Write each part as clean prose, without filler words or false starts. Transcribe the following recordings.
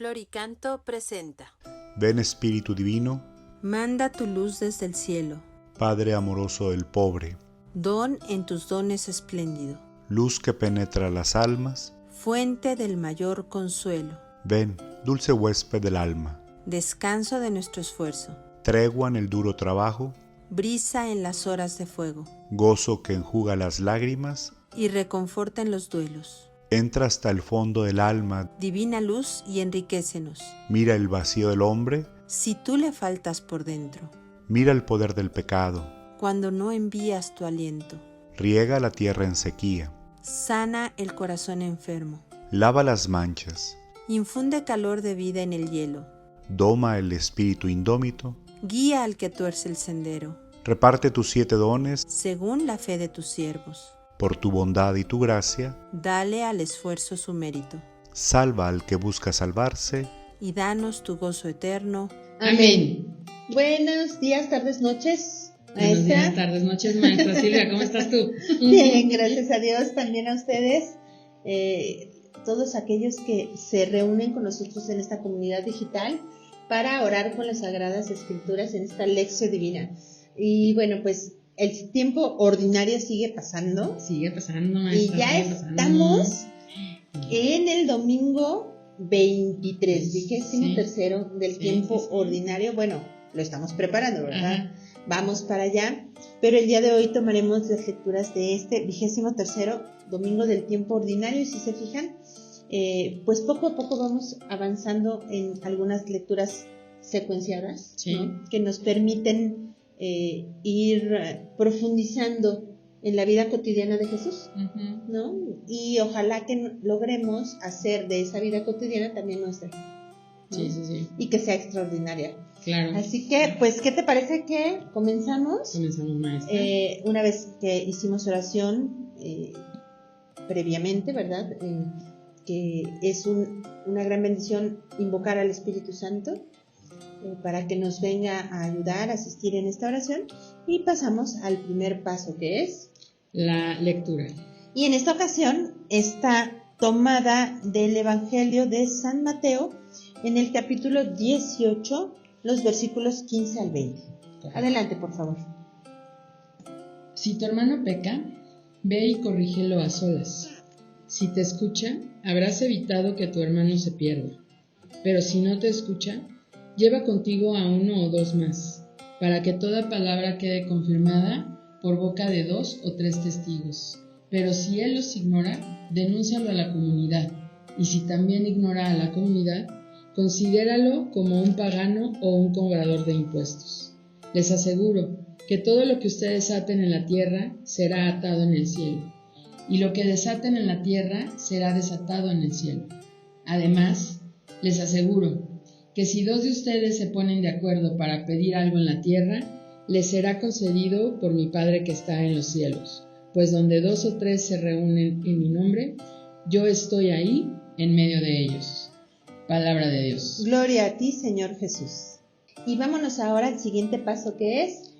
Flor y Canto presenta. Ven Espíritu Divino, Manda tu luz desde el cielo, Padre amoroso del pobre, don en tus dones espléndido, luz que penetra las almas. fuente del mayor consuelo, Ven, dulce huésped del alma, descanso de nuestro esfuerzo, tregua en el duro trabajo, brisa en las horas de fuego, gozo que enjuga las lágrimas. y reconforta en los duelos. Entra hasta el fondo del alma, Divina luz y enriquécenos, mira el vacío del hombre, si tú le faltas por dentro, mira el poder del pecado, cuando no envías tu aliento. riega la tierra en sequía, Sana el corazón enfermo, lava las manchas, infunde calor de vida en el hielo, doma el espíritu indómito, guía al que tuerce el sendero, reparte tus 7 dones, según la fe de tus siervos. por tu bondad y tu gracia, Dale al esfuerzo su mérito, salva al que busca salvarse. y danos tu gozo eterno. Amén. Buenos días, tardes, noches, Buenos maestra. días, tardes, noches, maestra Silvia, ¿cómo estás tú? Bien, gracias a Dios, también a ustedes, todos aquellos que se reúnen con nosotros en esta comunidad digital para orar con las Sagradas Escrituras en esta lección divina. Y bueno, pues el tiempo ordinario sigue pasando Sigue pasando, y maestra. ya sigue pasando. estamos en el domingo 23, 23º del tiempo ordinario. Bueno, lo estamos preparando, ¿verdad? Ajá. Vamos para allá, pero el día de hoy tomaremos las lecturas de este 23º domingo del tiempo ordinario, y si se fijan, pues poco a poco vamos avanzando en algunas lecturas secuenciadas, Sí. ¿no? Que nos permiten ir profundizando en la vida cotidiana de Jesús, Ujú. ¿no? Y ojalá que logremos hacer de esa vida cotidiana también nuestra, ¿no? Sí, sí, sí. Y que sea extraordinaria. Claro. Así que, pues, ¿qué te parece que comenzamos? Comenzamos, maestra. Una vez que hicimos oración previamente, ¿verdad? Que es una gran bendición invocar al Espíritu Santo para que nos venga a ayudar a asistir en esta oración, y pasamos al primer paso, que es La lectura. y en esta ocasión está tomada del Evangelio de San Mateo en el capítulo 18, los versículos 15 al 20. Adelante, por favor. Si tu hermano peca, ve y corrígelo a solas. Si te escucha, habrás evitado que tu hermano se pierda. Pero si no te escucha, lleva contigo a 1 o 2 más, para que toda palabra quede confirmada por boca de 2 o 3 testigos. Pero si él los ignora, denúncialo a la comunidad. Y si también ignora a la comunidad, considéralo como un pagano o un cobrador de impuestos. Les aseguro que todo lo que ustedes aten en la tierra será atado en el cielo, y lo que desaten en la tierra será desatado en el cielo. Además, les aseguro que si 2 de ustedes se ponen de acuerdo para pedir algo en la tierra, les será concedido por mi Padre que está en los cielos, pues donde 2 o 3 se reúnen en mi nombre, yo estoy ahí en medio de ellos. Palabra de Dios. Gloria a ti, Señor Jesús. Y vámonos ahora al siguiente paso, que es,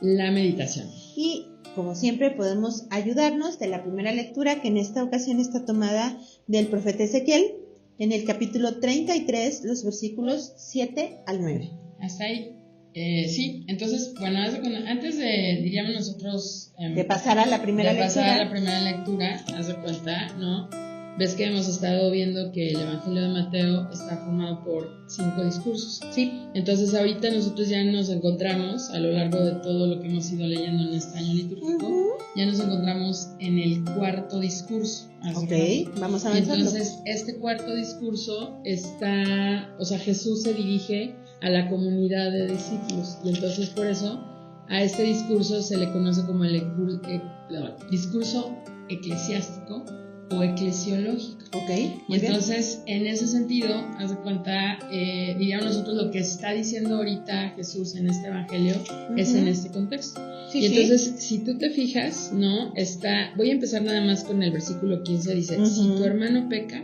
La meditación. y como siempre podemos ayudarnos de la primera lectura, que en esta ocasión está tomada del profeta Ezequiel, en el capítulo 33, los versículos 7 al 9. Hasta ahí. Sí, entonces, bueno, antes de, diríamos nosotros, De pasar a la primera de pasar lectura. a la primera lectura, haz de cuenta, ¿no? Ves que hemos estado viendo que el Evangelio de Mateo está formado por 5 discursos. Sí, Entonces ahorita nosotros ya nos encontramos, a lo largo de todo lo que hemos ido leyendo en este año litúrgico, ya nos encontramos en el 4.º discurso. Haz de cuenta. ok, vamos Y avanzando. entonces este 4.º discurso está, o sea, Jesús se dirige a la comunidad de discípulos, y entonces por eso a este discurso se le conoce como el discurso eclesiástico o eclesiológico. Ok, Y muy bien. entonces, en ese sentido, haz de cuenta, diríamos nosotros, lo que está diciendo ahorita Jesús en este evangelio es en este contexto. Sí, Y sí. entonces, si tú te fijas, ¿no? Voy a empezar nada más con el versículo 15, dice, si tu hermano peca,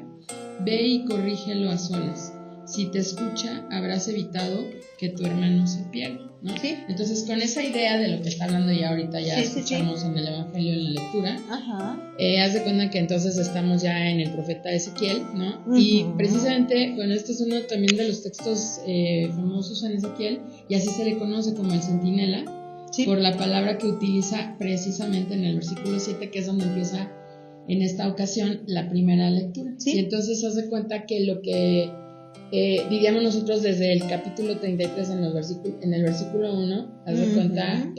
ve y corrígelo a solas. si te escucha, habrás evitado que tu hermano se pierda, ¿no? Sí. Entonces, con esa idea de lo que está hablando ya ahorita, ya Sí, escuchamos en el Evangelio, en la lectura, Ajá. haz de cuenta que entonces estamos ya en el profeta Ezequiel, ¿no? Y precisamente, bueno, este es uno también de los textos famosos en Ezequiel, y así se le conoce como el centinela, Sí. por la palabra que utiliza precisamente en el versículo 7, que es donde empieza en esta ocasión la primera lectura. Sí. Y entonces haz de cuenta que lo que diríamos nosotros desde el capítulo 33 en el versículo 1, haz de cuenta,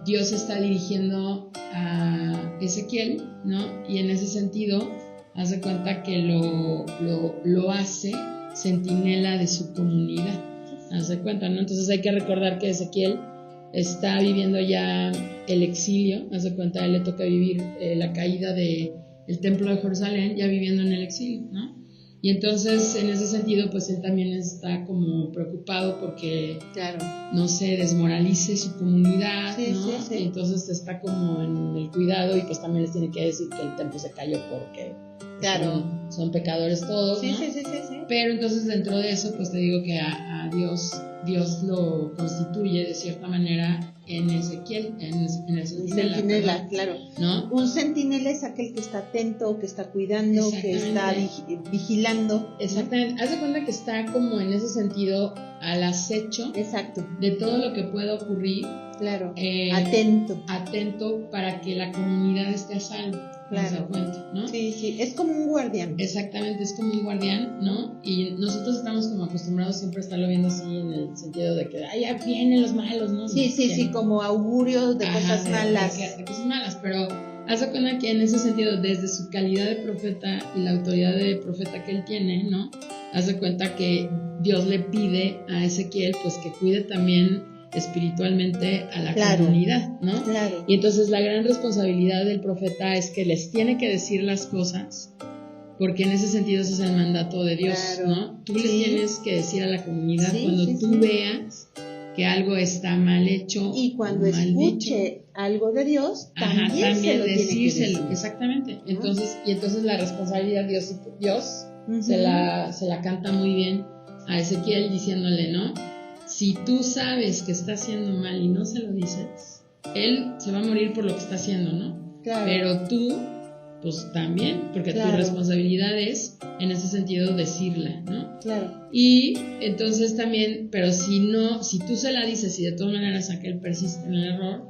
Dios está dirigiendo a Ezequiel, ¿no? Y en ese sentido, haz de cuenta que lo hace centinela de su comunidad, haz de cuenta, ¿no? Entonces hay que recordar que Ezequiel está viviendo ya el exilio, haz de cuenta, a él le toca vivir la caída del templo de Jerusalén, ya viviendo en el exilio, ¿no? Y entonces, en ese sentido, pues él también está como preocupado porque Claro. no se desmoralice su comunidad, Sí, ¿no? sí, sí. Y entonces está como en el cuidado, y pues también les tiene que decir que el templo se cayó porque Claro. son pecadores todos, Sí, ¿no? sí. Pero entonces dentro de eso, pues te digo que a Dios lo constituye de cierta manera en Ezequiel, en el centinela, Centinela, claro. ¿no? Un centinela es aquel que está atento, que está cuidando, que está vigilando. Exactamente. Haz de cuenta que está como en ese sentido al acecho Exacto, de todo lo que pueda ocurrir, claro. atento Atento. para que la comunidad esté a salvo. Claro. Haz de cuenta, ¿no? Sí, es como un guardián. Exactamente, es como un guardián, ¿no? Y nosotros estamos como acostumbrados siempre a estarlo viendo así en el sentido de que ya vienen los malos, ¿no? Sí, como augurio de cosas malas. De cosas malas, pero haz de cuenta que en ese sentido, desde su calidad de profeta y la autoridad de profeta que él tiene, ¿no? Haz de cuenta que Dios le pide a Ezequiel, pues, que cuide también espiritualmente a la comunidad, ¿no? Claro. Y entonces la gran responsabilidad del profeta es que les tiene que decir las cosas, porque en ese sentido ese es el mandato de Dios, Claro. ¿no? Tú le tienes que decir a la comunidad cuando tú sí. veas que algo está mal hecho Y cuando o mal escuche dicho, algo de Dios, también se lo tiene que decírselo, decir. exactamente. Entonces la responsabilidad Dios Ujú. se la canta muy bien a Ezequiel diciéndole, ¿no? Si tú sabes que está haciendo mal y no se lo dices, él se va a morir por lo que está haciendo, ¿no? Claro. Pero tú, pues también, porque Claro. tu responsabilidad es, en ese sentido, decirla, ¿no? Claro. Y entonces también, pero si tú se la dices y de todas maneras aquel persiste en el error,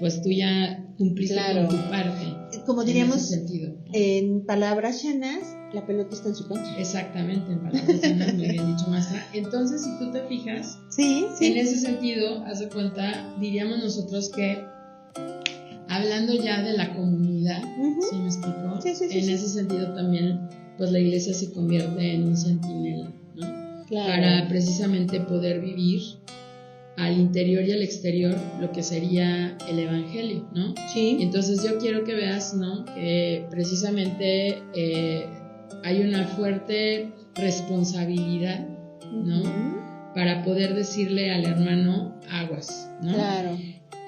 pues tú ya cumpliste Claro. con tu parte. Como en diríamos, ese sentido, ¿no? en palabras llanas, la pelota está en su cancha. Exactamente, en palabras llanas, muy bien dicho, maestra. Entonces, si tú te fijas, Sí. en ese sentido, haz de cuenta, diríamos nosotros que, hablando ya de la comunidad, Ujú. ¿sí me explico? Sí, en ese sentido también, pues la iglesia se convierte en un centinela, ¿no? Claro. Para precisamente poder vivir al interior y al exterior lo que sería el evangelio, ¿no? Sí. Entonces yo quiero que veas, ¿no? Que precisamente hay una fuerte responsabilidad, ¿no? Ujú. Para poder decirle al hermano aguas, ¿no? Claro.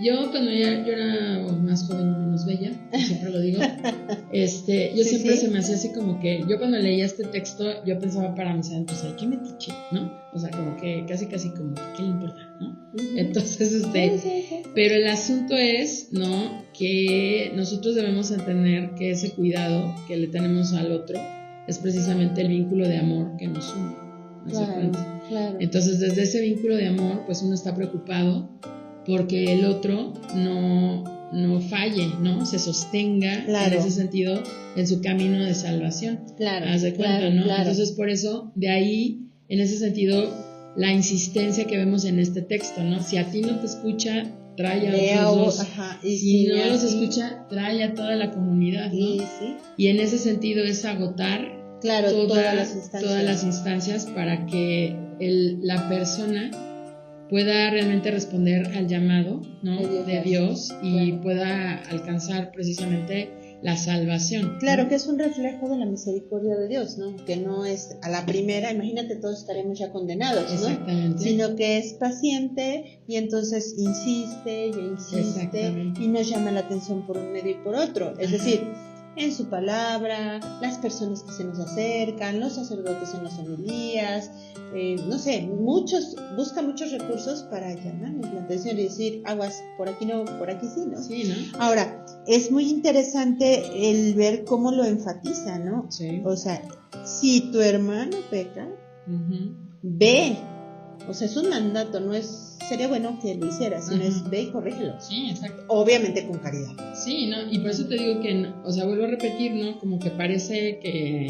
Yo cuando yo era más joven y menos bella, siempre lo digo, yo Sí, siempre sí. se me hacía así como que, yo cuando leía este texto, yo pensaba para mis adentros, ay, qué metiche, ¿no? O sea, como que casi como, ¿qué le importa, no? Ujú. Entonces, Sí. pero el asunto es, ¿no? Que nosotros debemos entender que ese cuidado que le tenemos al otro es precisamente el vínculo de amor que nos une, ¿no se cuenta? Claro. Entonces, desde ese vínculo de amor, pues uno está preocupado porque el otro no falle, ¿no? Se sostenga Claro. en ese sentido en su camino de salvación. Claro. Haz de cuenta, Claro, ¿no? claro. Entonces, por eso, de ahí, en ese sentido, la insistencia que vemos en este texto, ¿no? Si a ti no te escucha, trae a Lea otros dos. ajá, y Si no así, los escucha, trae a toda la comunidad, ¿no? sí. Y en ese sentido es agotar Claro, todas las instancias. para que la persona pueda realmente responder al llamado, ¿no? de Dios y claro. pueda alcanzar precisamente la salvación. Claro, ¿no? que es un reflejo de la misericordia de Dios, ¿no? Que no es a la primera, imagínate, todos estaremos ya condenados, ¿no? Exactamente. Sino que es paciente y entonces insiste Exactamente. y nos llama la atención por un medio y por otro. Es decir, en su palabra, las personas que se nos acercan, los sacerdotes en las homilías, no sé, busca muchos recursos para llamarnos la atención y decir, aguas, por aquí no, por aquí sí, ¿no? Sí, ¿no? Ahora, es muy interesante el ver cómo lo enfatiza, ¿no? Sí. O sea, si tu hermano peca, Ujú. ve. O sea, es un mandato, no es, sería bueno que lo hicieras, sino Ujú. es ve y corrígelo. Sí, exacto. Obviamente con caridad. Sí, ¿no? Y por eso te digo que, o sea, vuelvo a repetir, ¿no? Como que parece que,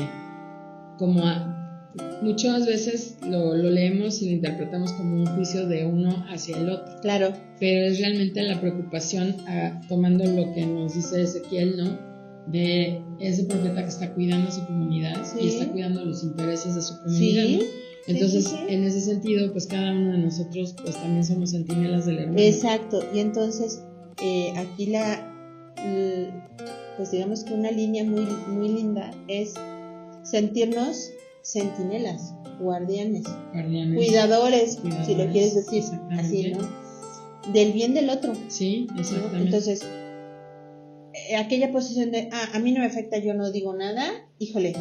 muchas veces lo leemos y lo interpretamos como un juicio de uno hacia el otro. Claro. Pero es realmente la preocupación, tomando lo que nos dice Ezequiel, ¿no? De ese profeta que está cuidando a su comunidad Sí. y está cuidando los intereses de su comunidad, Sí. ¿no? Entonces, Sí. en ese sentido, pues cada uno de nosotros, pues también somos centinelas del hermano. Exacto. Y entonces, aquí pues digamos que una línea muy, muy linda es sentirnos centinelas, guardianes, cuidadores, si lo quieres decir así, ¿no? Del bien del otro. Sí, exactamente. ¿No? Entonces, aquella posición de, a mí no me afecta, yo no digo nada, híjole,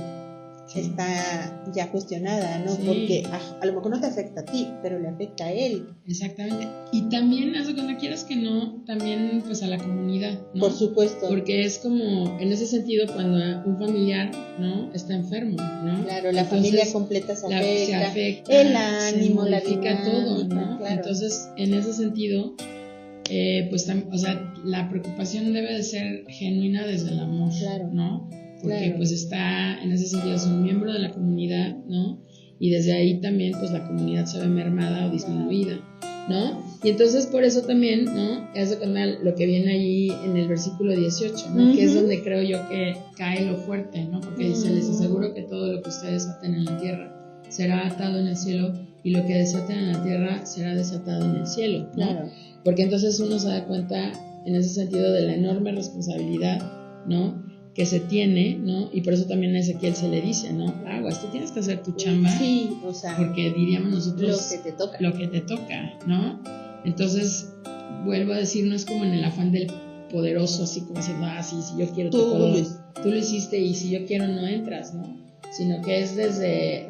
Sí. está ya cuestionada, ¿no? Sí. Porque a lo mejor no te afecta a ti, pero le afecta a él. Exactamente. Y también, cuando quieras que no, también pues a la comunidad, ¿no? Por supuesto. Porque es como, en ese sentido, cuando un familiar, ¿no? Está enfermo, ¿no? Claro, la Entonces, familia completa se afecta, el ánimo, se la modifica todo, ¿no? claro. Entonces, en ese sentido, pues, o sea, la preocupación debe de ser genuina desde el amor, Claro. ¿no? Porque Claro. pues está, en ese sentido, es un miembro de la comunidad, ¿no? Y desde ahí también, pues la comunidad se ve mermada o disminuida, ¿no? Y entonces por eso también, ¿no? Es de cuenta lo que viene ahí en el versículo 18, ¿no? Que es donde creo yo que cae lo fuerte, ¿no? Porque dice, les aseguro que todo lo que ustedes aten en la tierra será atado en el cielo y lo que desaten en la tierra será desatado en el cielo, ¿no? Claro. Porque entonces uno se da cuenta en ese sentido de la enorme responsabilidad, ¿no? Que se tiene, ¿no? Y por eso también a Ezequiel se le dice, ¿no? Aguas, tú tienes que hacer tu chamba. Sí, o sea, Porque diríamos nosotros lo que te toca, ¿no? Entonces, vuelvo a decir, no es como en el afán del poderoso, así como diciendo, sí, si yo quiero, tú lo hiciste y si yo quiero no entras, ¿no? Sino que es desde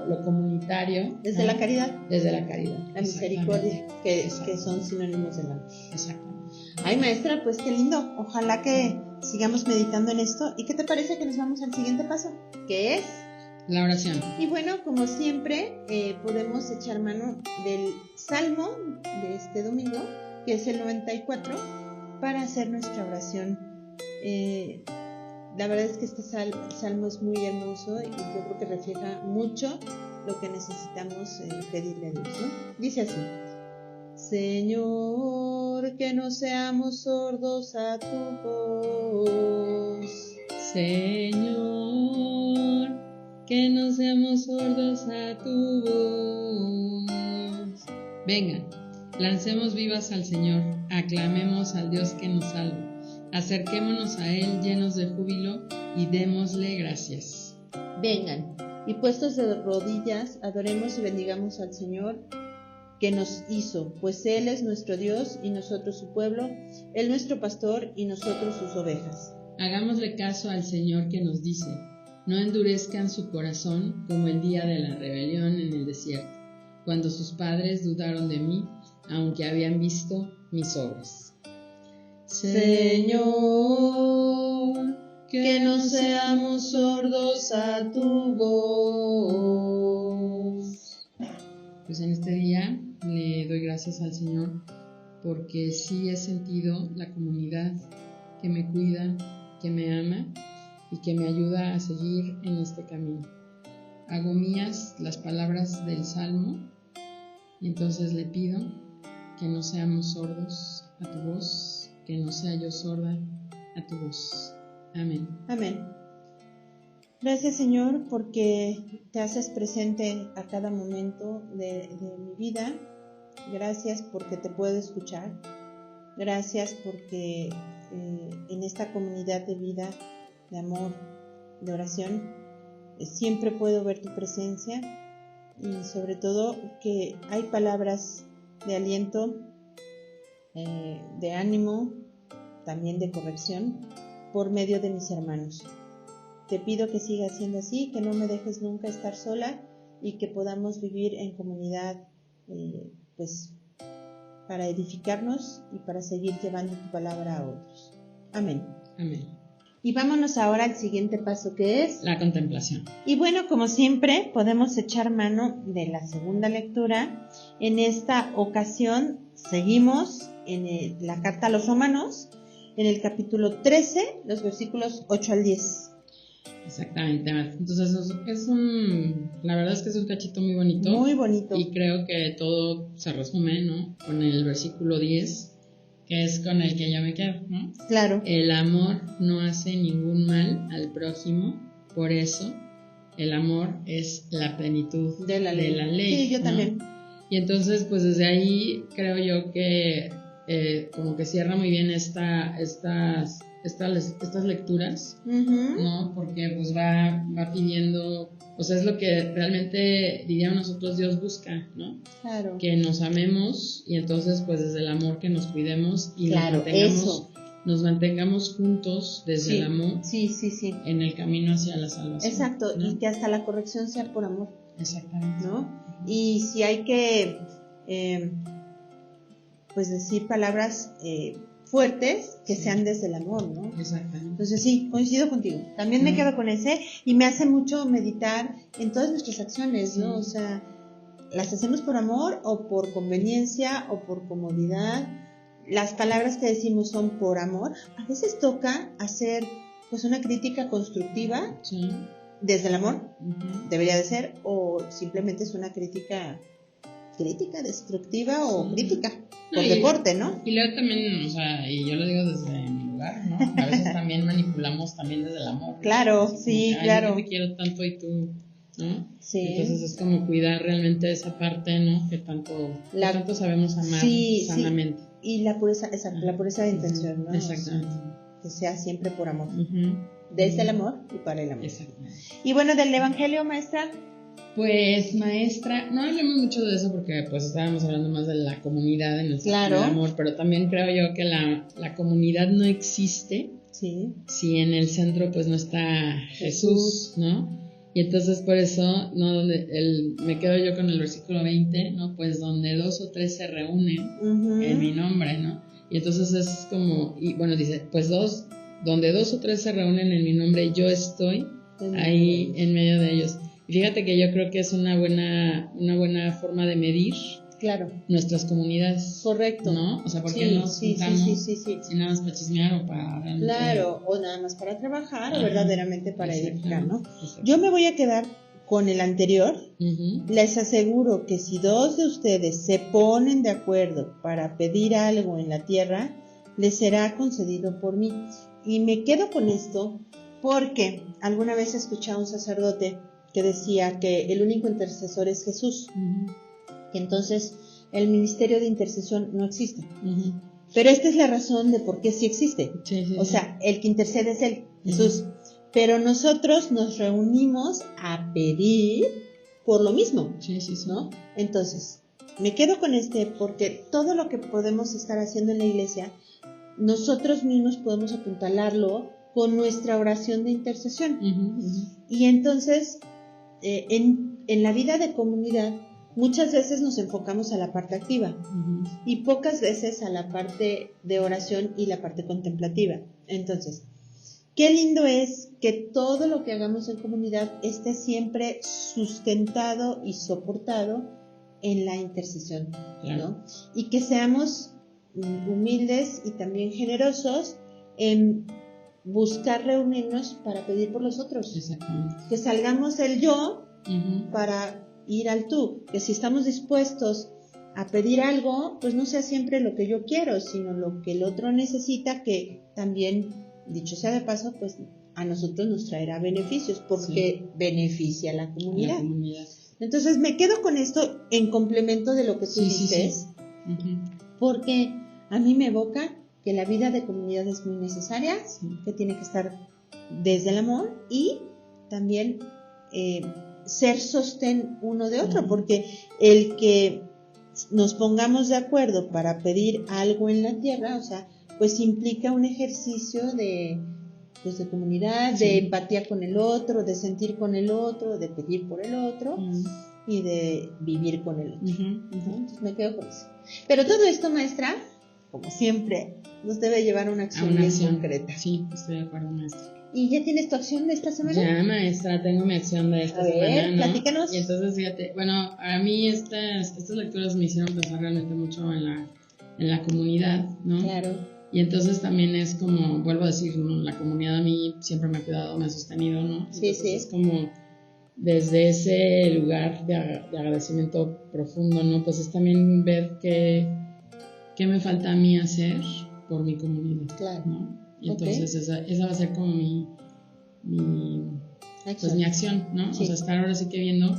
lo comunitario. Desde ¿no? la caridad. Desde la caridad. La misericordia, que son sinónimos del amor. Exactamente. Ay, maestra, pues qué lindo. Ojalá que sigamos meditando en esto. ¿Y qué te parece que nos vamos al siguiente paso? Que es la oración. Y bueno, como siempre, podemos echar mano del salmo de este domingo, que es el 94, para hacer nuestra oración. La verdad es que este salmo es muy hermoso y yo creo que refleja mucho lo que necesitamos pedirle a Dios, ¿no? Dice así: Señor, que no seamos sordos a tu voz. Señor, que no seamos sordos a tu voz. Vengan, lancemos vivas al Señor, aclamemos al Dios que nos salva. Acerquémonos a Él llenos de júbilo y démosle gracias. Vengan, y puestos de rodillas, adoremos y bendigamos al Señor que nos hizo, pues Él es nuestro Dios y nosotros su pueblo, Él nuestro pastor y nosotros sus ovejas. Hagámosle caso al Señor que nos dice: no endurezcan su corazón como el día de la rebelión en el desierto, cuando sus padres dudaron de mí, aunque habían visto mis obras. Señor, que no seamos sordos a tu voz. Pues en este día le doy gracias al Señor porque sí he sentido la comunidad que me cuida, que me ama y que me ayuda a seguir en este camino. Hago mías las palabras del Salmo y entonces le pido que no seamos sordos a tu voz, que no sea yo sorda a tu voz. Amén. Amén. Gracias, Señor, porque te haces presente a cada momento de mi vida. Gracias porque te puedo escuchar. Gracias porque en esta comunidad de vida, de amor, de oración, siempre puedo ver tu presencia y sobre todo que hay palabras de aliento, de ánimo, también de corrección, por medio de mis hermanos. Te pido que siga siendo así, que no me dejes nunca estar sola y que podamos vivir en comunidad, pues para edificarnos y para seguir llevando tu palabra a otros. Amén. Amén. Y vámonos ahora al siguiente paso, que es La contemplación. Y bueno, como siempre, podemos echar mano de la segunda lectura. En esta ocasión seguimos en la carta a los Romanos, en el capítulo 13, los versículos 8 al 10. Exactamente. Entonces la verdad es que es un cachito muy bonito. Muy bonito. Y creo que todo se resume, ¿no? Con el versículo 10, que es con el que yo me quedo, ¿no? Claro. El amor no hace ningún mal al prójimo, por eso el amor es la plenitud De la ley. Sí, yo ¿no? también. Y entonces, pues desde ahí creo yo que como que cierra muy bien estas lecturas, Uh-huh. ¿no? Porque pues va pidiendo, o sea, es lo que realmente diríamos nosotros Dios busca, ¿no? Claro. Que nos amemos y entonces pues desde el amor que nos cuidemos y Claro, nos mantengamos juntos desde Sí, el amor sí. en el camino hacia la salvación. Exacto, ¿no? y que hasta la corrección sea por amor, Exactamente. ¿no? Y si hay que, pues decir palabras fuertes, que Sí. sean desde el amor, ¿no? Exactamente. Entonces sí, coincido contigo. También me quedo con ese y me hace mucho meditar en todas nuestras acciones, ¿no? Sí. O sea, las hacemos por amor o por conveniencia o por comodidad. Las palabras que decimos son por amor. A veces toca hacer pues una crítica constructiva Sí. desde el amor, Uh-huh. debería de ser, o simplemente es una crítica destructiva o Sí. crítica por No, deporte, ¿no? Y luego también, o sea, y yo lo digo desde mi lugar, ¿no? A veces también manipulamos también desde el amor, ¿no? Claro, Así como sí, que, "Ay, claro. yo te quiero tanto y tú, ¿no?" Sí. Entonces es como cuidar realmente esa parte, ¿no? Que tanto sabemos amar Sí, sanamente. Y la pureza, exacto, la pureza de intención, ¿no? Exactamente. Que sea siempre por amor. Uh-huh. Desde el amor y para el amor. Exactamente. Y bueno, del Evangelio, maestra. Pues maestra, no hablemos mucho de eso porque pues estábamos hablando más de la comunidad en el Claro. amor, pero también creo yo que la comunidad no existe Sí. si en el centro pues no está Jesús, ¿no? Y entonces por eso, ¿no? Me quedo yo con el versículo 20, ¿no? Pues donde 2 o 3 se reúnen Uh-huh. en mi nombre, ¿no? Y entonces es como, y bueno, dice, pues donde 2 o 3 se reúnen en mi nombre, yo estoy ahí en medio de ellos. Y fíjate que yo creo que es una buena forma de medir Claro. nuestras comunidades. Correcto. ¿No? O sea, ¿por Sí, qué nos sí, juntamos sí. si nada más para chismear o para realmente... Claro, o nada más para trabajar o Ajá. verdaderamente para edificar, ¿no? Exacto. Yo me voy a quedar con el anterior. Ujú. Les aseguro que si 2 de ustedes se ponen de acuerdo para pedir algo en la tierra, les será concedido por mí. Y me quedo con esto porque alguna vez escuché a un sacerdote que decía que el único intercesor es Jesús. Ujú. Y entonces el ministerio de intercesión no existe. Ujú. Pero esta es la razón de por qué sí existe. Sí, sí, O sí. sea, el que intercede es Él, Jesús. Pero nosotros nos reunimos a pedir por lo mismo, Sí, sí, sí. ¿no? Entonces, me quedo con porque todo lo que podemos estar haciendo en la iglesia, nosotros mismos podemos apuntalarlo con nuestra oración de intercesión. Ujú, ujú. Y entonces, en la vida de comunidad, muchas veces nos enfocamos a la parte activa Ujú. y pocas veces a la parte de oración y la parte contemplativa. Entonces, qué lindo es que todo lo que hagamos en comunidad esté siempre sustentado y soportado en la intercesión, Claro. ¿no? Y que seamos humildes y también generosos en buscar reunirnos para pedir por los otros. Exactamente. Que salgamos del yo Ujú. para ir al tú, que si estamos dispuestos a pedir algo, pues no sea siempre lo que yo quiero, sino lo que el otro necesita, que también, dicho sea de paso, pues a nosotros nos traerá beneficios, porque beneficia a la comunidad. La comunidad. Entonces me quedo con esto en complemento de lo que tú Sí, sí, dices, sí. Ujú. porque a mí me evoca que la vida de comunidad es muy necesaria, Sí. que tiene que estar desde el amor y también ser sostén uno de otro, Ujú. porque el que nos pongamos de acuerdo para pedir algo en la tierra, o sea, pues implica un ejercicio de pues de comunidad, Sí. de empatía con el otro, de sentir con el otro, de pedir por el otro y de vivir con el otro. Entonces me quedo con eso. Pero todo esto, maestra, como siempre, nos debe llevar a una A acción una bien acción concreta. Sí, estoy de acuerdo, maestra. ¿Y ya tienes tu acción de esta semana? Ya, maestra, tengo mi acción de esta A ver, semana, ¿no? platícanos. Y entonces, fíjate, bueno, a mí estas lecturas me hicieron pensar realmente mucho en la comunidad, ¿no? Claro. Y entonces también es como, vuelvo a decir, ¿no? La comunidad a mí siempre me ha cuidado, me ha sostenido, ¿no? Sí, Entonces sí. es como desde ese lugar de agradecimiento profundo, ¿no? Pues es también ver qué me falta a mí hacer por mi comunidad, Claro. ¿no? Y entonces esa va a ser como pues mi acción, ¿no? Sí. O sea, estar ahora sí que viendo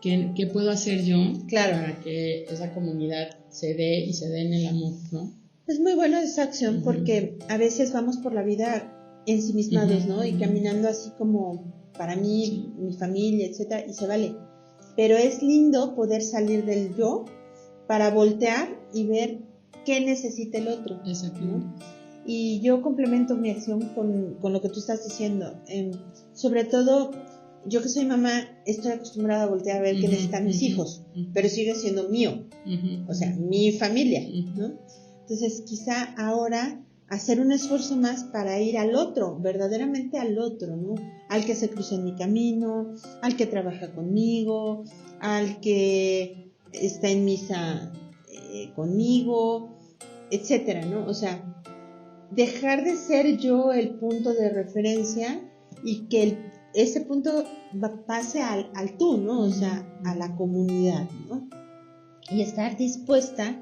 qué puedo hacer yo Claro. para que esa comunidad se dé y se dé en el amor, ¿no? Es muy buena esa acción porque a veces vamos por la vida ensimismados, ¿no? Y caminando así como para mí, mi familia, etcétera, y se vale. Pero es lindo poder salir del yo para voltear y ver qué necesita el otro. Exacto. ¿No? Y yo complemento mi acción con lo que tú estás diciendo. Sobre todo, yo que soy mamá, estoy acostumbrada a voltear a ver qué necesitan mis hijos, pero sigue siendo mío, o sea, mi familia, ¿no? Entonces, quizá ahora hacer un esfuerzo más para ir al otro, verdaderamente al otro, ¿no? Al que se cruza en mi camino, al que trabaja conmigo, al que está en misa conmigo, etcétera, ¿no? O sea, dejar de ser yo el punto de referencia y que ese punto pase al tú, ¿no? O sea, a la comunidad, ¿no? Y estar dispuesta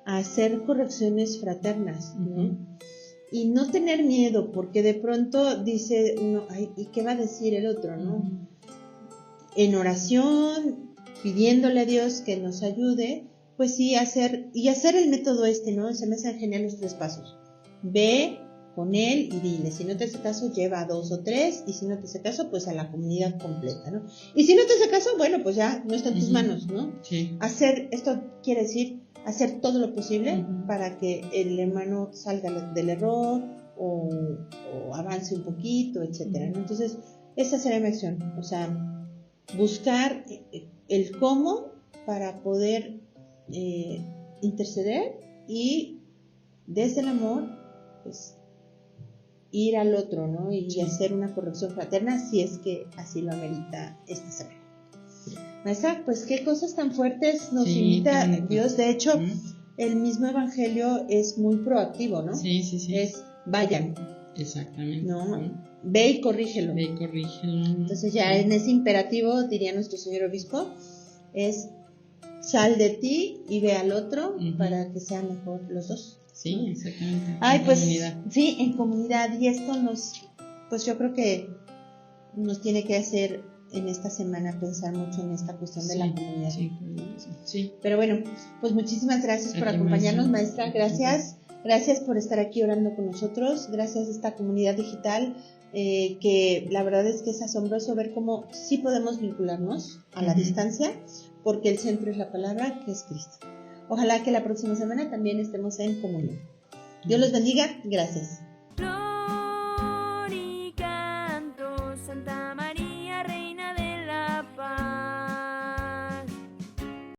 a hacer correcciones fraternas, ¿no? Y no tener miedo, porque de pronto dice uno, ay, ¿y qué va a decir el otro, no? En oración, pidiéndole a Dios que nos ayude, pues sí, hacer el método ¿no? Se me hacen genial los 3 pasos. Ve con él y dile, si no te hace caso, lleva a 2 o 3, y si no te hace caso, pues a la comunidad completa, ¿no? Y si no te hace caso, bueno, pues ya no está en tus manos, ¿no? Sí. Esto quiere decir hacer todo lo posible para que el hermano salga del error o avance un poquito, etcétera, ¿no? Entonces, esa sería mi acción, o sea, buscar el cómo para poder interceder y desde el amor, pues, ir al otro, ¿no? Y hacer una corrección fraterna si es que así lo amerita esta semana. Maestra, pues qué cosas tan fuertes nos invita Dios. De hecho, el mismo evangelio es muy proactivo, ¿no? Sí. Es vayan. Exactamente. ¿No? Ve y corrígelo. Ve y corrígelo. Entonces ya en ese imperativo, diría nuestro señor obispo, es sal de ti y ve al otro para que sean mejor los dos. Sí, exactamente. Ay, pues comunidad. Sí, en comunidad. Y esto pues yo creo que nos tiene que hacer en esta semana pensar mucho en esta cuestión de la comunidad. Sí. Pero bueno, pues muchísimas gracias por acompañarnos, maestra. Gracias por estar aquí orando con nosotros. Gracias a esta comunidad digital que la verdad es que es asombroso ver cómo sí podemos vincularnos a la distancia, porque el centro es la palabra, que es Cristo. Ojalá que la próxima semana también estemos en comunión. Dios los bendiga. Gracias.